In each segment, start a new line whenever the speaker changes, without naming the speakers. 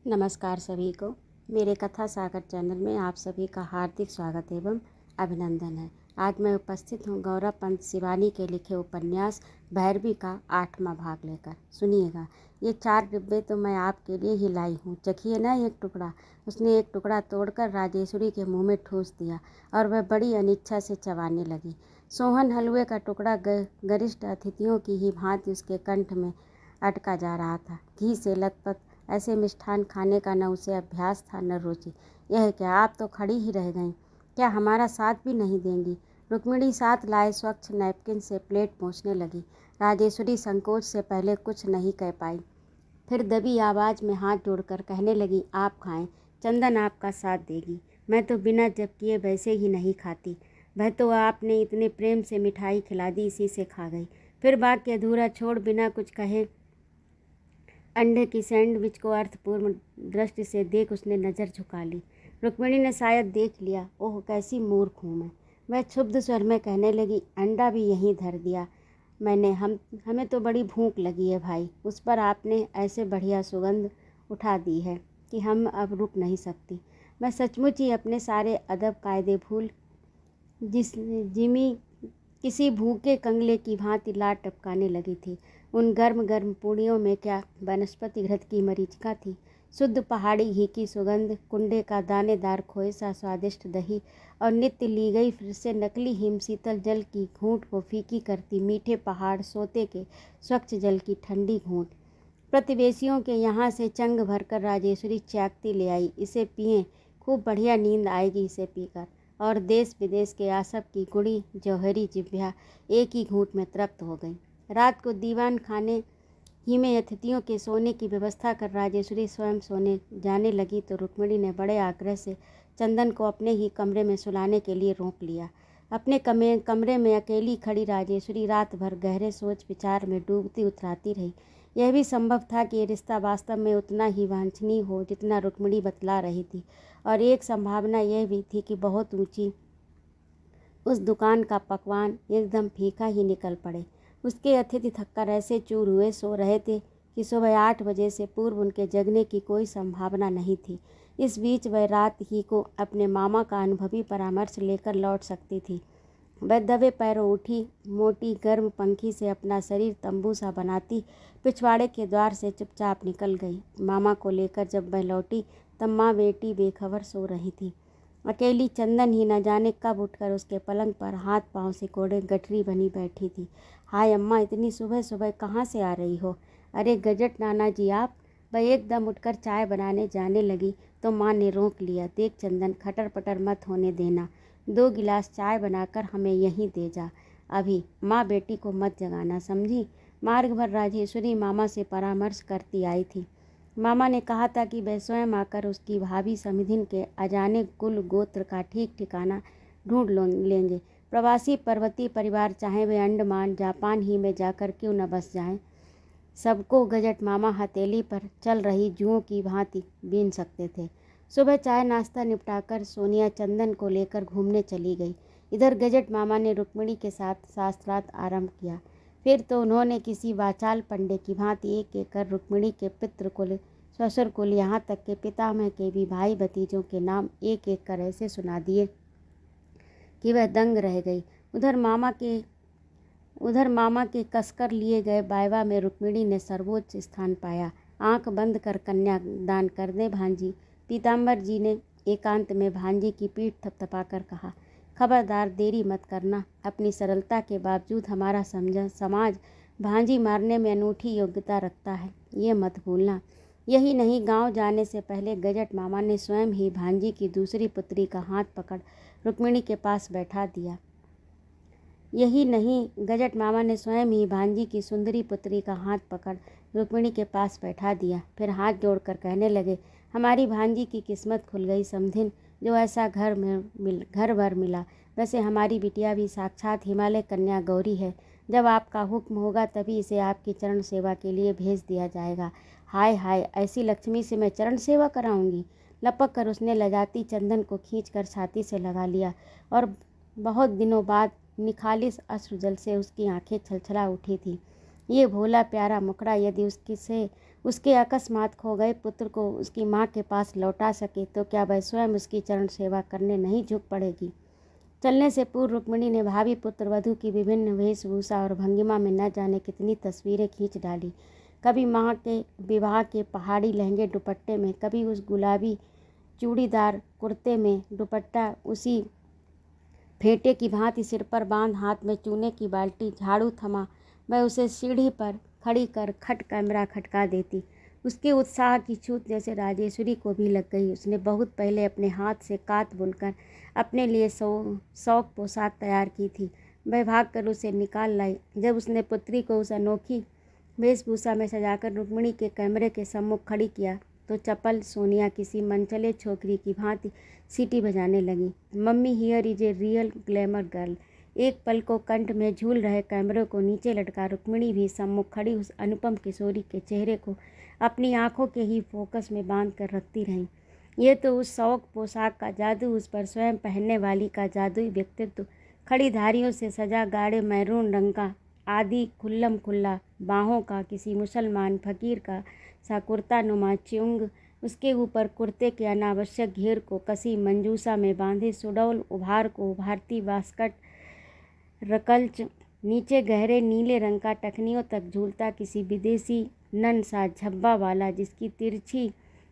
नमस्कार सभी को। मेरे कथा सागर चैनल में आप सभी का हार्दिक स्वागत एवं अभिनंदन है। आज मैं उपस्थित हूँ गौरव पंत शिवानी के लिखे उपन्यास भैरवी का 8वां भाग लेकर। सुनिएगा। ये 4 डिब्बे तो मैं आपके लिए ही लाई हूँ, चखिए ना एक टुकड़ा। उसने एक टुकड़ा तोड़कर राजेश्वरी के मुँह में ठूस दिया और वह बड़ी अनिच्छा से चबाने लगी। सोहन हलवे का टुकड़ा गरिष्ठ अतिथियों की ही भांति उसके कंठ में अटका जा रहा था। घी से लथपथ ऐसे मिष्ठान खाने का न उसे अभ्यास था न रुचि। यह क्या, आप तो खड़ी ही रह गईं, क्या हमारा साथ भी नहीं देंगी? रुक्मिणी साथ लाए स्वच्छ नैपकिन से प्लेट पोंछने लगी। राजेश्वरी संकोच से पहले कुछ नहीं कह पाई, फिर दबी आवाज़ में हाथ जोड़कर कहने लगी, आप खाएं, चंदन आपका साथ देगी। मैं तो बिना जब किए वैसे ही नहीं खाती। वह तो आपने इतने प्रेम से मिठाई खिला दी, इसी से खा गई। फिर वाक्य अधूरा छोड़ बिना कुछ कहे अंडे की सैंडविच को अर्थपूर्ण दृष्टि से देख उसने नज़र झुका ली। रुक्मिणी ने शायद देख लिया। ओह, कैसी मूर्ख हूँ मैं। वह क्षुब्ध स्वर में कहने लगी, अंडा भी यहीं धर दिया मैंने। हमें तो बड़ी भूख लगी है भाई। उस पर आपने ऐसे बढ़िया सुगंध उठा दी है कि हम अब रुक नहीं सकती। मैं सचमुच ही अपने सारे अदब कायदे भूल जिमी किसी भूखे कंगले की भांति लार टपकाने लगी थी। उन गर्म गर्म पूड़ियों में क्या वनस्पति घृत की मरीचिका थी, शुद्ध पहाड़ी घी की सुगंध, कुंडे का दानेदार खोए सा स्वादिष्ट दही और नित्य ली गई फिर से नकली हिम शीतल जल की घूंट को फीकी करती मीठे पहाड़ सोते के स्वच्छ जल की ठंडी घूंट। प्रतिवेशियों के यहाँ से चंग भरकर राजेश्वरी चाकती ले आई, इसे पिएं, खूब बढ़िया नींद आएगी इसे पीकर। और देश विदेश के आसप की गुड़ी जौहरी जिभ्या एक ही घूंट में तृप्त हो गई। रात को दीवान खाने ही में अतिथियों के सोने की व्यवस्था कर राजेश्वरी स्वयं सोने जाने लगी तो रुक्मिणी ने बड़े आग्रह से चंदन को अपने ही कमरे में सुलाने के लिए रोक लिया। अपने कमरे में अकेली खड़ी राजेश्वरी रात भर गहरे सोच विचार में डूबती उतराती रही। यह भी संभव था कि ये रिश्ता वास्तव में उतना ही वांछनीय हो जितना रुक्मिणी बतला रही थी, और एक संभावना यह भी थी कि बहुत ऊंची उस दुकान का पकवान एकदम फीका ही निकल पड़े। उसके अतिथि थककर ऐसे चूर हुए सो रहे थे कि सुबह 8 बजे से पूर्व उनके जगने की कोई संभावना नहीं थी। इस बीच वह रात ही को अपने मामा का अनुभवी परामर्श लेकर लौट सकती थी। वह दबे पैरों उठी, मोटी गर्म पंखी से अपना शरीर तंबू सा बनाती पिछवाड़े के द्वार से चुपचाप निकल गई। मामा को लेकर जब वह लौटी तब माँ बेटी बेखबर सो रही थी। अकेली चंदन ही न जाने कब उठकर उसके पलंग पर हाथ पांव से कोड़े गठरी बनी बैठी थी। हाय अम्मा, इतनी सुबह सुबह कहाँ से आ रही हो? अरे गजट नाना जी आप। वह एकदम उठकर चाय बनाने जाने लगी तो माँ ने रोक लिया। देख चंदन, खटर पटर मत होने देना, 2 गिलास चाय बनाकर हमें यहीं दे जा अभी। माँ बेटी को मत जगाना, समझी? मार्ग भर राजेश्वरी मामा से परामर्श करती आई थी। मामा ने कहा था कि वह स्वयं आकर उसकी भाभी समिधिन के अजाने कुल गोत्र का ठीक ठिकाना ढूंढ लेंगे। प्रवासी पर्वतीय परिवार चाहे वे अंडमान जापान ही में जाकर क्यों न बस जाएं, सबको गजट मामा हथेली पर चल रही जुओं की भांति बीन सकते थे। सुबह चाय नाश्ता निपटाकर सोनिया चंदन को लेकर घूमने चली गई। इधर गजट मामा ने रुक्मिणी के साथ शास्त्रार्थ आरंभ किया। फिर तो उन्होंने किसी वाचाल पंडे की भांति एक एक कर रुक्मिणी के पितृकुल, ससुर कुल, यहाँ तक के पितामह के भी भाई भतीजों के नाम एक एक कर ऐसे सुना दिए कि वह दंग रह गई। उधर मामा के कसकर लिए गए बायवा में रुक्मिणी ने सर्वोच्च स्थान पाया। आंख बंद कर कन्यादान कर दे भांजी, पीताम्बर जी ने एकांत में भांजी की पीठ थपथपाकर कहा। खबरदार, देरी मत करना। अपनी सरलता के बावजूद हमारा समाज भांजी मारने में अनूठी योग्यता रखता है, ये मत भूलना। यही नहीं, गांव जाने से पहले गजट मामा ने स्वयं ही भांजी की दूसरी पुत्री का हाथ पकड़ रुक्मिणी के पास बैठा दिया। यही नहीं, गजट मामा ने स्वयं ही भांजी की सुंदरी पुत्री का हाथ पकड़ रुक्मिणी के पास बैठा दिया। फिर हाथ जोड़कर कहने लगे, हमारी भांजी की किस्मत खुल गई समधिन, जो ऐसा घर भर मिला। वैसे हमारी बिटिया भी साक्षात हिमालय कन्या गौरी है। जब आपका हुक्म होगा तभी इसे आपकी चरण सेवा के लिए भेज दिया जाएगा। हाय हाय, ऐसी लक्ष्मी से मैं चरण सेवा कराऊंगी? लपक कर उसने लजाती चंदन को खींचकर छाती से लगा लिया और बहुत दिनों बाद निखालिस अश्रु जल से उसकी आंखें छलछला उठी थी। ये भोला प्यारा मुखड़ा यदि उससे उसके अकस्मात खो गए पुत्र को उसकी माँ के पास लौटा सके तो क्या वह स्वयं उसकी चरण सेवा करने नहीं झुक पड़ेगी। चलने से पूर्व रुक्मिणी ने भावी पुत्र वधू की विभिन्न वेशभूषा और भंगिमा में न जाने कितनी तस्वीरें खींच डाली। कभी माँ के विवाह के पहाड़ी लहंगे दुपट्टे में, कभी उस गुलाबी चूड़ीदार कुर्ते में, दुपट्टा उसी फेंटे की भांति सिर पर बांध, हाथ में चूने की बाल्टी, झाड़ू थमा वह उसे सीढ़ी पर खड़ी कर खट कैमरा खटका देती। उसके उत्साह की छूत जैसे राजेश्वरी को भी लग गई। उसने बहुत पहले अपने हाथ से कात बुनकर अपने लिए शौक पोशाक तैयार की थी। वह भागकर उसे निकाल लाई। जब उसने पुत्री को उस अनोखी वेशभूषा में सजाकर रुक्मिणी के कैमरे के सम्मुख खड़ी किया तो चपल सोनिया किसी मनचले छोकरी की भांति सीटी बजाने लगी। Mummy here is a real glamour girl. एक पल को कंठ में झूल रहे कैमरे को नीचे लटका रुक्मिणी भी सम्मुख खड़ी उस अनुपम किशोरी के चेहरे को अपनी आंखों के ही फोकस में बांध कर रखती रहीं। ये तो उस शौक पोशाक का जादू, उस पर स्वयं पहनने वाली का जादुई व्यक्तित्व, खड़ी धारियों से सजा गाढ़े मैरून रंग का आदि खुल्लम खुल्ला बाहों का किसी मुसलमान फकीर का सा कुर्ता नुमा च्युंग, उसके ऊपर कुर्ते के अनावश्यक घेर को कसी मंजूसा में बांधे सुडौल उभार को उभारती वास्कट रकल्च, नीचे गहरे नीले रंग का टखनियों तक झूलता किसी विदेशी नन सा झब्बा वाला, जिसकी तिरछी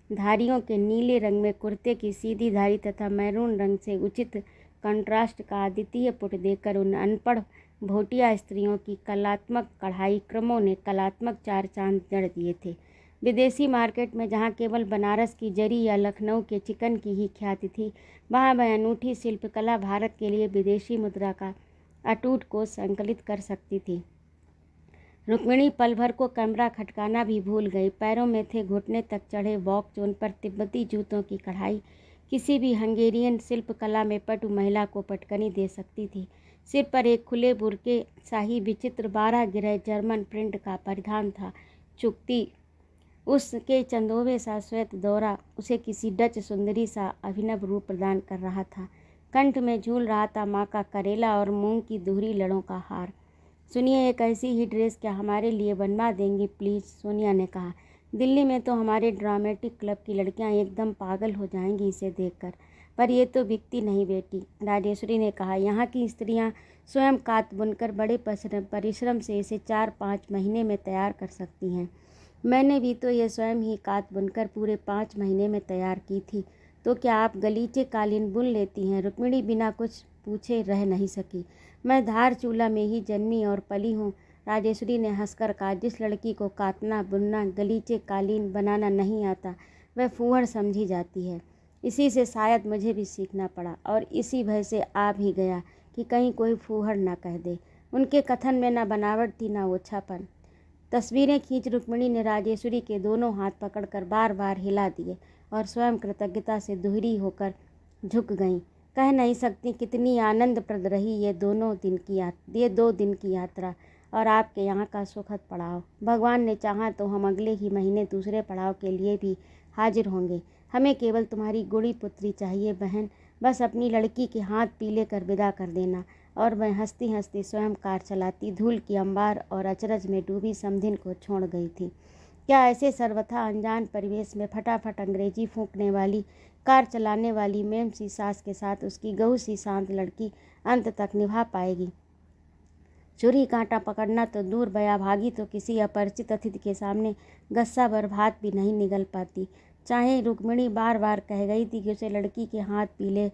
धारियों के नीले रंग में कुर्ते की सीधी धारी तथा मैरून रंग से उचित कंट्रास्ट का अद्वितीय पुट देकर उन अनपढ़ भोटिया स्त्रियों की कलात्मक कढ़ाई क्रमों ने कलात्मक चार चांद जड़ दिए थे। विदेशी मार्केट में जहाँ केवल बनारस की जरी या लखनऊ के चिकन की ही ख्याति थी, वहाँ वह अनूठी शिल्पकला भारत के लिए विदेशी मुद्रा का अटूट कोष संकलित कर सकती थी। रुक्मिणी पल भर को कैमरा खटकाना भी भूल गई। पैरों में थे घुटने तक चढ़े वॉक, जो उन पर तिब्बती जूतों की कढ़ाई किसी भी हंगेरियन शिल्पकला में पटु महिला को पटकनी दे सकती थी। सिर पर एक खुले बुर्के शाही विचित्र 12 गिरह जर्मन प्रिंट का परिधान था। चुकती उसके चंदोवे सा श्वेत दौरा उसे किसी डच सुंदरी सा अभिनव रूप प्रदान कर रहा था। कंठ में झूल रहा था माँ का करेला और मूंग की दोहरी लड़ों का हार। सुनिए, एक ऐसी ही ड्रेस क्या हमारे लिए बनवा देंगी प्लीज़, सोनिया ने कहा। दिल्ली में तो हमारे ड्रामेटिक क्लब की लड़कियां एकदम पागल हो जाएंगी इसे देखकर। पर ये तो बिकती नहीं बेटी, राजेश्वरी ने कहा। यहाँ की स्त्रियां स्वयं कात बुनकर बड़े परिश्रम से इसे 4-5 महीने में तैयार कर सकती हैं। मैंने भी तो ये स्वयं ही कात बुनकर पूरे 5 महीने में तैयार की थी। तो क्या आप गलीचे कालीन बुन लेती हैं? रुक्मिणी बिना कुछ पूछे रह नहीं सकी। मैं धारचूला में ही जन्मी और पली हूँ, राजेश्वरी ने हंसकर कहा। जिस लड़की को कातना बुनना गलीचे कालीन बनाना नहीं आता वह फूहड़ समझी जाती है। इसी से शायद मुझे भी सीखना पड़ा और इसी भय से आ भी गया कि कहीं कोई फूहड़ ना कह दे। उनके कथन में न बनावट थी न ओछापन। तस्वीरें खींच रुक्मिणी ने राजेश्वरी के दोनों हाथ पकड़कर बार बार हिला दिए और स्वयं कृतज्ञता से दोहरी होकर झुक गईं। कह नहीं सकती कितनी आनंदप्रद रही ये 2 दिन की यात्रा और आपके यहाँ का सुखद पड़ाव। भगवान ने चाहा तो हम अगले ही महीने दूसरे पड़ाव के लिए भी हाजिर होंगे। हमें केवल तुम्हारी गुड़ी पुत्री चाहिए बहन, बस अपनी लड़की के हाथ पीले कर विदा कर देना। और वह हंसती हंसती स्वयं कार चलाती धूल की अंबार और अचरज में डूबी समधिन को छोड़ गई थी। क्या ऐसे सर्वथा अनजान परिवेश में फटाफट अंग्रेजी फूंकने वाली, कार चलाने वाली मेम सी सास के साथ उसकी गऊ सी शांत लड़की अंत तक निभा पाएगी? छुरी कांटा पकड़ना तो दूर, बया भागी तो किसी अपरिचित अतिथि के सामने गस्सा भर भात भी नहीं निगल पाती। चाहे रुक्मिणी बार बार कह गई थी कि उसे लड़की के हाथ पीले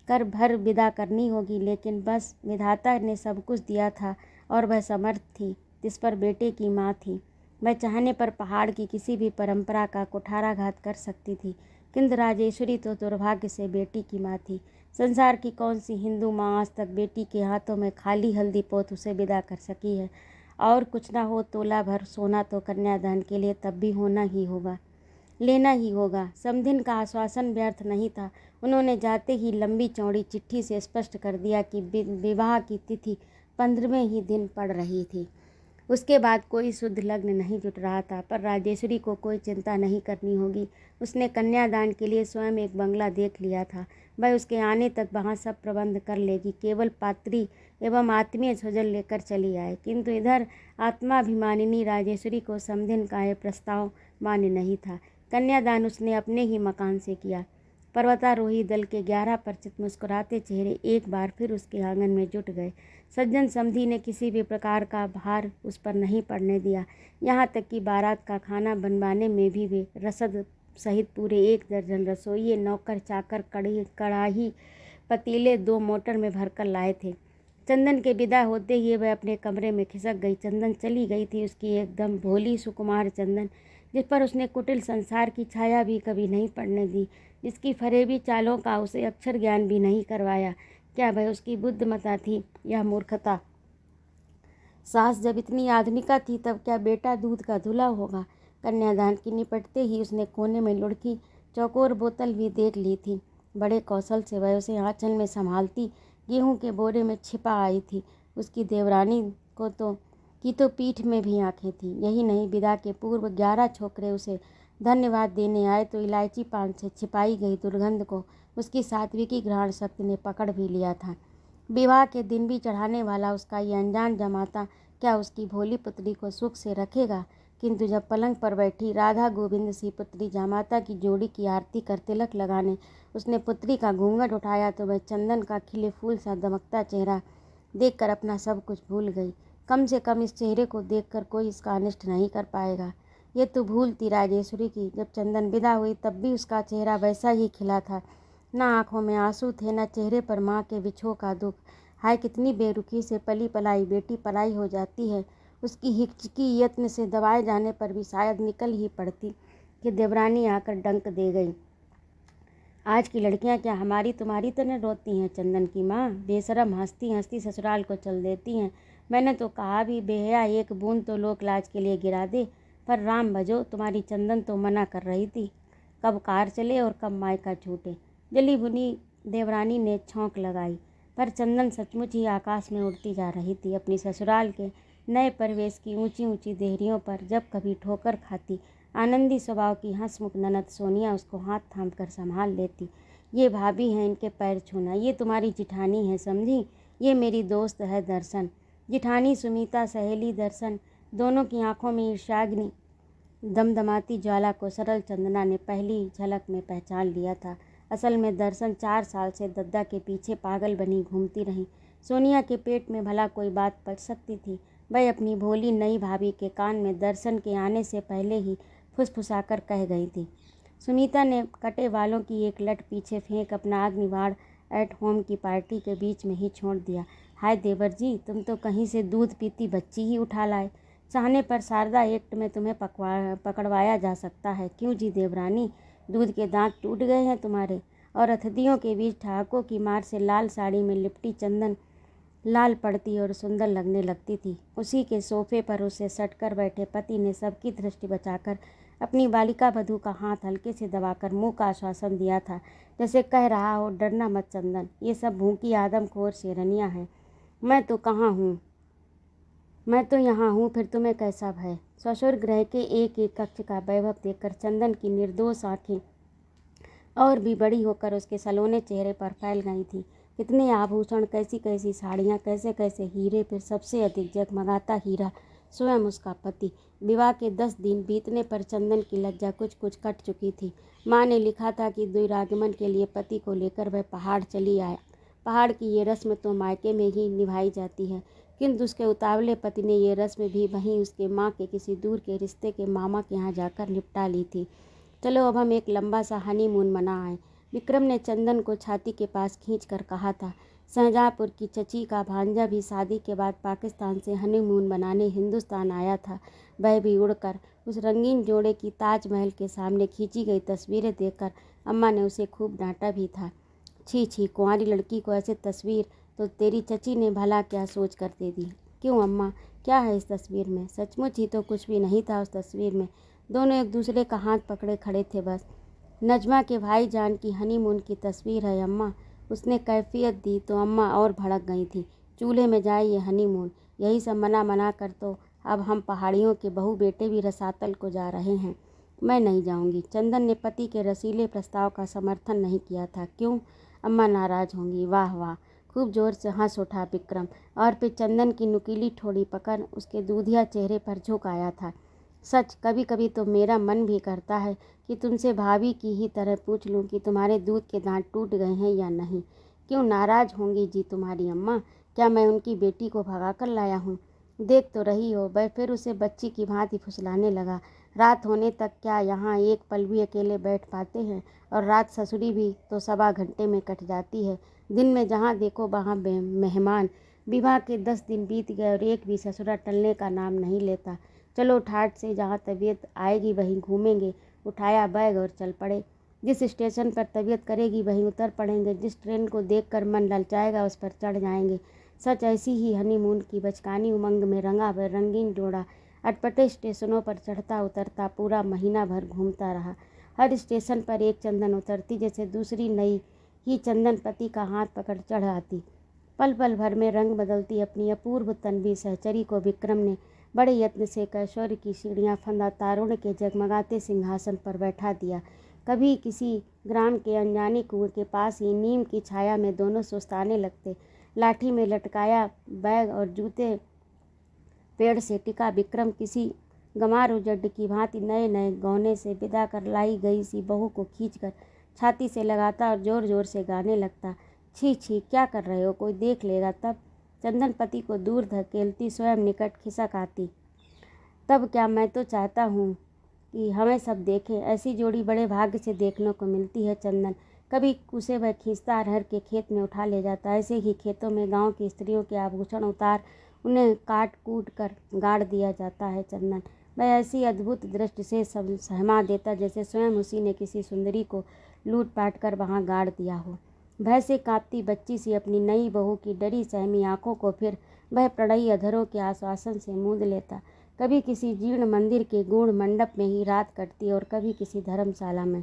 कर भर विदा करनी होगी, लेकिन बस विधाता ने सब कुछ दिया था और वह समर्थ थी। जिस पर बेटे की माँ थी, वह चाहने पर पहाड़ की किसी भी परंपरा का कुठाराघात कर सकती थी। किंतु राजेश्वरी तो दुर्भाग्य से बेटी की माँ थी। संसार की कौन सी हिंदू माँ आज तक बेटी के हाथों में खाली हल्दी पोत उसे विदा कर सकी है? और कुछ ना हो तोला भर सोना तो कन्यादान के लिए तब भी होना ही होगा, लेना ही होगा। समधिन का आश्वासन व्यर्थ नहीं था। उन्होंने जाते ही लंबी चौड़ी चिट्ठी से स्पष्ट कर दिया कि विवाह की तिथि 15वें ही दिन पड़ रही थी। उसके बाद कोई शुद्ध लग्न नहीं जुट रहा था, पर राजेश्वरी को कोई चिंता नहीं करनी होगी। उसने कन्यादान के लिए स्वयं एक बंगला देख लिया था। वह उसके आने तक वहाँ सब प्रबंध कर लेगी, केवल पात्री एवं आत्मीय स्वजन लेकर चली आए। किंतु इधर आत्माभिमानिनी राजेश्वरी को समधिन का यह प्रस्ताव मान्य नहीं था। कन्यादान उसने अपने ही मकान से किया। पर्वतारोही दल के 11 परिचित मुस्कुराते चेहरे एक बार फिर उसके आंगन में जुट गए। सज्जन समधी ने किसी भी प्रकार का भार उस पर नहीं पड़ने दिया। यहाँ तक कि बारात का खाना बनवाने में भी वे रसद सहित पूरे 1 दर्जन रसोइये, नौकर, चाकर, कड़ाही, पतीले 2 मोटर में भरकर लाए थे। चंदन के विदा होते ही वह अपने कमरे में खिसक गई। चंदन चली गई थी उसकी एकदम भोली सुकुमार चंदन, जिस पर उसने कुटिल संसार की छाया भी कभी नहीं पड़ने दी, जिसकी फरेबी चालों का उसे अक्षर ज्ञान भी नहीं करवाया। क्या वह उसकी बुद्धिमता थी या मूर्खता? सास जब इतनी आधुनिका थी तब क्या बेटा दूध का धुला होगा? कन्यादान की निपटते ही उसने कोने में लुढ़की चौकोर बोतल भी देख ली थी। बड़े कौशल से वह उसे आंचल में संभालती गेहूं के बोरे में छिपा आई थी। उसकी देवरानी की तो पीठ में भी आंखें थीं। यही नहीं, विदा के पूर्व 11 छोकरे उसे धन्यवाद देने आए तो इलायची पान से छिपाई गई दुर्गंध को उसकी सात्विकी घ्राण शक्ति ने पकड़ भी लिया था। विवाह के दिन भी चढ़ाने वाला उसका ये अनजान जमाता क्या उसकी भोली पुत्री को सुख से रखेगा? किंतु जब पलंग पर बैठी राधा गोविंद सी पुत्री जामाता की जोड़ी की आरती कर तिलक लगाने उसने पुत्री का घूंघट उठाया तो वह चंदन का खिले फूल सा दमकता चेहरा देखकर अपना सब कुछ भूल गई। कम से कम इस चेहरे को देखकर कोई इसका अनिष्ट नहीं कर पाएगा। ये तो भूल थी राजेश्वरी की। जब चंदन विदा हुई तब भी उसका चेहरा वैसा ही खिला था। न आंखों में आंसू थे, न चेहरे पर माँ के विछोह का दुख। हाय, कितनी बेरुखी से पली पलाई बेटी पलाई हो जाती है। उसकी हिचकी यत्न से दबाए जाने पर भी शायद निकल ही पड़ती कि देवरानी आकर डंक दे गई। आज की लड़कियां क्या हमारी तुम्हारी तरह रोती हैं? चंदन की माँ बेशरम हंसती हंसती ससुराल को चल देती हैं। मैंने तो कहा भी बेहया एक बूंद तो लोक लाज के लिए गिरा दे, पर राम भजो तुम्हारी चंदन तो मना कर रही थी। कब कार चले और कब मायका छूटे। जली भुनी देवरानी ने छौंक लगाई, पर चंदन सचमुच ही आकाश में उड़ती जा रही थी। अपनी ससुराल के नए प्रवेश की ऊंची ऊंची देहरियों पर जब कभी ठोकर खाती, आनंदी स्वभाव की हंसमुख ननद सोनिया उसको हाथ थाम कर संभाल लेती। ये भाभी हैं, इनके पैर छूना। ये तुम्हारी जिठानी है, समझी? ये मेरी दोस्त है दर्शन। जिठानी सुमीता, सहेली दर्शन, दोनों की आंखों में ईर्ष्याग्नि दमदमाती ज्वाला को सरल चंदना ने पहली झलक में पहचान लिया था। असल में दर्शन 4 साल से दद्दा के पीछे पागल बनी घूमती रही। सोनिया के पेट में भला कोई बात पड़ सकती थी? वह अपनी भोली नई भाभी के कान में दर्शन के आने से पहले ही फुसफुसाकर कह गई थी। सुनीता ने कटे वालों की एक लट पीछे फेंक अपना अग्निवाड़ एट होम की पार्टी के बीच में ही छोड़ दिया। हाय देवर जी, तुम तो कहीं से दूध पीती बच्ची ही उठा लाए। चाहने पर शारदा एक्ट में तुम्हें पकड़वाया जा सकता है। क्यों जी देवरानी, दूध के दांत टूट गए हैं तुम्हारे? और अतिथियों के बीच ठहाकों की मार से लाल साड़ी में लिपटी चंदन लाल पड़ती और सुंदर लगने लगती थी। उसी के सोफे पर उसे सटकर बैठे पति ने सबकी दृष्टि बचाकर अपनी बालिका वधू का हाथ हल्के से दबाकर मुंह का आश्वासन दिया था, जैसे कह रहा हो, डरना मत चंदन, ये सब भूखी आदमखोर शेरनियाँ हैं। मैं तो कहाँ हूँ, मैं तो यहाँ हूँ, फिर तुम्हें कैसा भय? ससुर गृह के एक एक कक्ष का वैभव देखकर चंदन की निर्दोष आँखें और भी बड़ी होकर उसके सलोने चेहरे पर फैल गई थी। कितने आभूषण, कैसी कैसी साड़ियाँ, कैसे कैसे हीरे, फिर सबसे अधिक जगमगाता हीरा स्वयं उसका पति। विवाह के 10 दिन बीतने पर चंदन की लज्जा कुछ कुछ कट चुकी थी। माँ ने लिखा था कि द्विरागमन के लिए पति को लेकर वह पहाड़ चली आए। पहाड़ की ये रस्म तो मायके में ही निभाई जाती है, किंतु उसके उतावले पति ने ये रस्म भी वहीं उसके माँ के किसी दूर के रिश्ते के मामा के यहाँ जाकर निपटा ली थी। चलो अब हम एक लंबा सा हनीमून मना आए। विक्रम ने चंदन को छाती के पास खींचकर कहा था। शाहजहाँपुर की चची का भांजा भी शादी के बाद पाकिस्तान से हनीमून बनाने हिंदुस्तान आया था। वह भी उड़कर उस रंगीन जोड़े की ताजमहल के सामने खींची गई तस्वीरें देखकर अम्मा ने उसे खूब डांटा भी था। छी छी, कुंवारी लड़की को ऐसे तस्वीर तो तेरी चची ने भला क्या सोच कर दे दी? क्यों अम्मा, क्या है इस तस्वीर में? सचमुच ही तो कुछ भी नहीं था उस तस्वीर में। दोनों एक दूसरे का हाथ पकड़े खड़े थे बस। नजमा के भाईजान की हनीमून की तस्वीर है अम्मा। उसने कैफियत दी तो अम्मा और भड़क गई थी। चूल्हे में जाए ये हनीमून, यही सब मना मना कर तो अब हम पहाड़ियों के बहू बेटे भी रसातल को जा रहे हैं। मैं नहीं जाऊंगी। चंदन ने पति के रसीले प्रस्ताव का समर्थन नहीं किया था। क्यों? अम्मा नाराज होंगी। वाह वाह, खूब जोर से हंस उठा विक्रम, और फिर चंदन की नुकीली ठोड़ी पकड़ उसके दूधिया चेहरे पर झुक आया था। सच, कभी कभी तो मेरा मन भी करता है कि तुमसे भाभी की ही तरह पूछ लूं कि तुम्हारे दूध के दांत टूट गए हैं या नहीं। क्यों नाराज होंगी जी तुम्हारी अम्मा? क्या मैं उनकी बेटी को भगा कर लाया हूँ? देख तो रही हो। वह फिर उसे बच्ची की भांति फुसलाने लगा। रात होने तक क्या यहाँ एक पल भी अकेले बैठ पाते हैं? और रात ससुरी भी तो 1.25 घंटे में कट जाती है। दिन में जहाँ देखो वहाँ मेहमान। विवाह के 10 दिन बीत गए और एक भी ससुरा टलने का नाम नहीं लेता। चलो ठाठ से, जहाँ तबीयत आएगी वहीं घूमेंगे। उठाया बैग और चल पड़े। जिस स्टेशन पर तबीयत करेगी वहीं उतर पड़ेंगे। जिस ट्रेन को देखकर मन ललचाएगा उस पर चढ़ जाएंगे। सच, ऐसी ही हनीमून की बचकानी उमंग में रंगा वह रंगीन जोड़ा अटपटे स्टेशनों पर चढ़ता उतरता पूरा महीना भर घूमता रहा। हर स्टेशन पर एक चंदन उतरती, जैसे दूसरी नई ही चंदन पति का हाथ पकड़ चढ़ आती। पल पल भर में रंग बदलती अपनी अपूर्व तन्वी सहचरी को विक्रम ने बड़े यत्न से कैशोर की सीढ़ियाँ फंदा तारुण्य के जगमगाते सिंहासन पर बैठा दिया। कभी किसी ग्राम के अनजाने कुएं के पास ही नीम की छाया में दोनों सुस्ताने लगते। लाठी में लटकाया बैग और जूते पेड़ से टिका विक्रम किसी गंवार उजड्ड की भांति नए नए गौने से विदा कर लाई गई सी बहू को खींचकर छाती से लगाता और जोर जोर से गाने लगता। छी छी, क्या कर रहे हो? कोई देख लेगा तब। चंदन पति को दूर धकेलती स्वयं निकट खिसक आती। तब क्या, मैं तो चाहता हूँ कि हमें सब देखें। ऐसी जोड़ी बड़े भाग्य से देखने को मिलती है। चंदन कभी उसे वह खींचता अरहर के खेत में उठा ले जाता। ऐसे ही खेतों में गांव की स्त्रियों के आभूषण उतार उन्हें काट कूट कर गाड़ दिया जाता है। चंदन वह ऐसी अद्भुत दृष्टि से सब सहमा देता जैसे स्वयं उसी ने किसी सुंदरी को लूट पाट कर वहाँ गाड़ दिया हो। भय से कांपती बच्ची सी अपनी नई बहू की डरी सहमी आंखों को फिर वह प्रणयी अधरों के आश्वासन से मूंद लेता। कभी किसी जीर्ण मंदिर के गूढ़ मंडप में ही रात कटती और कभी किसी धर्मशाला में।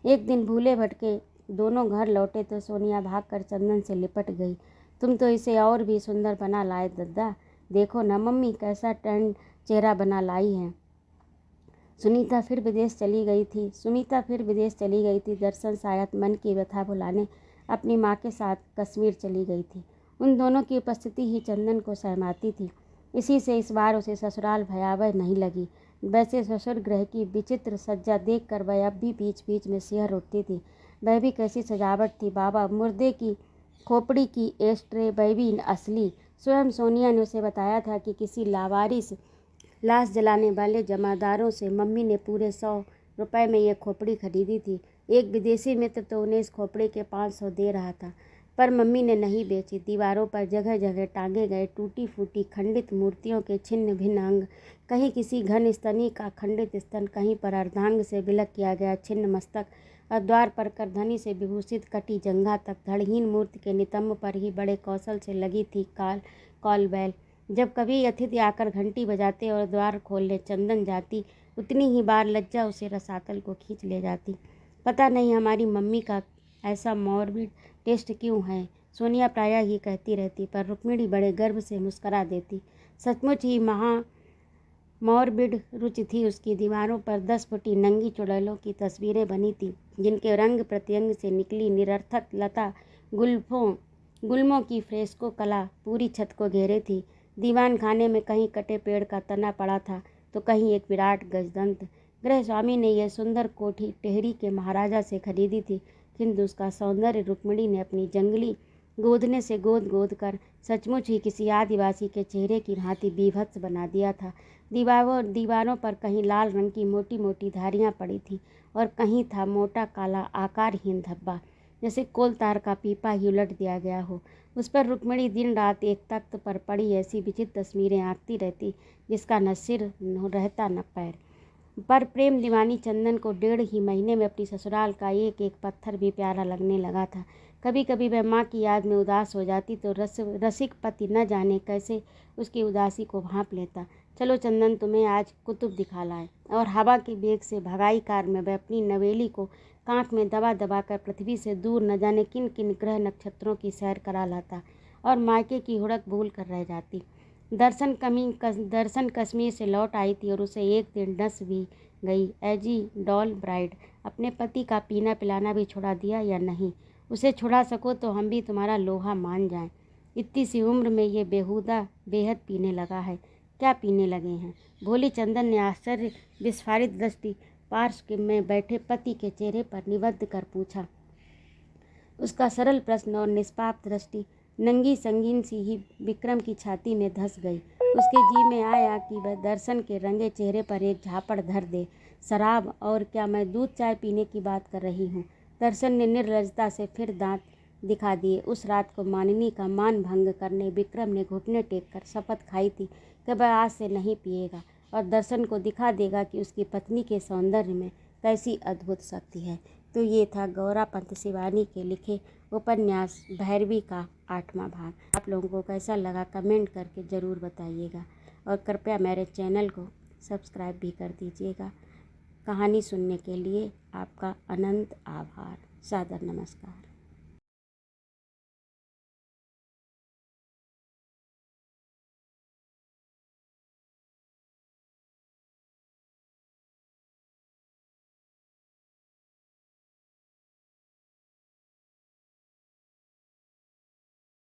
एक दिन भूले भटके दोनों घर लौटे तो सोनिया भागकर चंदन से लिपट गई। तुम तो इसे और भी सुंदर बना लाए दद्दा। देखो न मम्मी, कैसा टैंड चेहरा बना लाई है। सुमिता फिर विदेश चली गई थी। दर्शन शायद मन की व्यथा भुलाने अपनी माँ के साथ कश्मीर चली गई थी। उन दोनों की उपस्थिति ही चंदन को सहमाती थी। इसी से इस बार उसे ससुराल भयावह नहीं लगी। वैसे ससुर गृह की विचित्र सज्जा देखकर वह अब भी बीच बीच में सिहर उठती थी। वह भी कैसी सजावट थी बाबा। मुर्दे की खोपड़ी की एस्ट्रे, वह भी असली। स्वयं सोनिया ने उसे बताया था कि किसी लावारिस लाश जलाने वाले जमादारों से मम्मी ने पूरे 100 रुपए में यह खोपड़ी खरीदी थी। एक विदेशी मित्र तो उन्हें इस खोपड़ी के 500 दे रहा था, पर मम्मी ने नहीं बेची। दीवारों पर जगह जगह टांगे गए टूटी फूटी खंडित मूर्तियों के छिन्न भिन्न अंग, कहीं किसी घन स्तनी का खंडित स्तन, कहीं पर अर्धांग से विलक किया गया छिन्न मस्तक, और द्वार पर करधनी से विभूषित कटी जंघा तक धड़हीन मूर्ति के नितंब पर ही बड़े कौशल से लगी थी कॉल बैल। जब कभी अतिथि आकर घंटी बजाते और द्वार खोलने चंदन जाती, उतनी ही बार लज्जा उसे रसातल को खींच ले जाती। पता नहीं हमारी मम्मी का ऐसा मॉर्बिड टेस्ट क्यों है, सोनिया प्रायः ही कहती रहती, पर रुक्मिणी बड़े गर्व से मुस्करा देती। सचमुच ही मॉर्बिड रुचि थी उसकी। दीवारों पर 10 फुटी नंगी चुड़ैलों की तस्वीरें बनी थी, जिनके रंग प्रत्यंग से निकली निरर्थक लता गुल्मों की फ्रेस्को कला पूरी छत को घेरे थी। दीवान खाने में कहीं कटे पेड़ का तना पड़ा था तो कहीं एक विराट गजदंत। गृह स्वामी ने यह सुंदर कोठी टेहरी के महाराजा से खरीदी थी, किंतु उसका सौंदर्य रुक्मिणी ने अपनी जंगली गोदने से गोद कर सचमुच ही किसी आदिवासी के चेहरे की भांति बीभत्स बना दिया था। दीवारों पर कहीं लाल रंग की मोटी मोटी धारियां पड़ी थी और कहीं था मोटा काला आकारहीन धब्बा, जैसे कोलतार का पीपा ही उलट दिया गया हो। उस पर रुक्मिणी दिन रात एक तख्त पर पड़ी ऐसी विचित्र तस्वीरें आंकती रहती, जिसका न सिर रहता न पैर। पर प्रेम दीवानी चंदन को 1.5 ही महीने में अपनी ससुराल का एक एक पत्थर भी प्यारा लगने लगा था। कभी कभी वह माँ की याद में उदास हो जाती तो रसिक पति न जाने कैसे उसकी उदासी को भांप लेता। चलो चंदन, तुम्हें आज कुतुब दिखा लाए। और हवा के बेग से भगाई कार में वह अपनी नवेली को कांख में दबा दबा कर पृथ्वी से दूर न जाने किन किन ग्रह नक्षत्रों की सैर करा लाता और मायके की हुड़क भूल कर रह जाती। दर्शन कश्मीर से लौट आई थी और उसे एक दिन डस भी गई। एजी डॉल ब्राइड, अपने पति का पीना पिलाना भी छुड़ा दिया या नहीं? उसे छुड़ा सको तो हम भी तुम्हारा लोहा मान जाएं। इतनी सी उम्र में ये बेहुदा बेहद पीने लगा है। क्या पीने लगे हैं? भोली चंदन ने आश्चर्य विस्फारित दृष्टि पार्श्व में बैठे पति के चेहरे पर निबद्ध कर पूछा। उसका सरल प्रश्न और निष्पाप दृष्टि नंगी संगीन सी ही विक्रम की छाती में धस गई। उसके जी में आया कि वह दर्शन के रंगे चेहरे पर एक झापड़ धर दे। शराब? और क्या मैं दूध चाय पीने की बात कर रही हूँ? दर्शन ने निर्लजता से फिर दांत दिखा दिए। उस रात को मानिनी का मान भंग करने विक्रम ने घुटने टेक कर शपथ खाई थी कि वह आज से नहीं पिएगा और दर्शन को दिखा देगा कि उसकी पत्नी के सौंदर्य में कैसी अद्भुत शक्ति है। तो ये था गौरा पंत शिवानी के लिखे उपन्यास भैरवी का 8वां भाग। आप लोगों को कैसा लगा कमेंट करके ज़रूर बताइएगा और कृपया मेरे चैनल को सब्सक्राइब भी कर दीजिएगा। कहानी सुनने के लिए आपका अनंत आभार। सादर नमस्कार।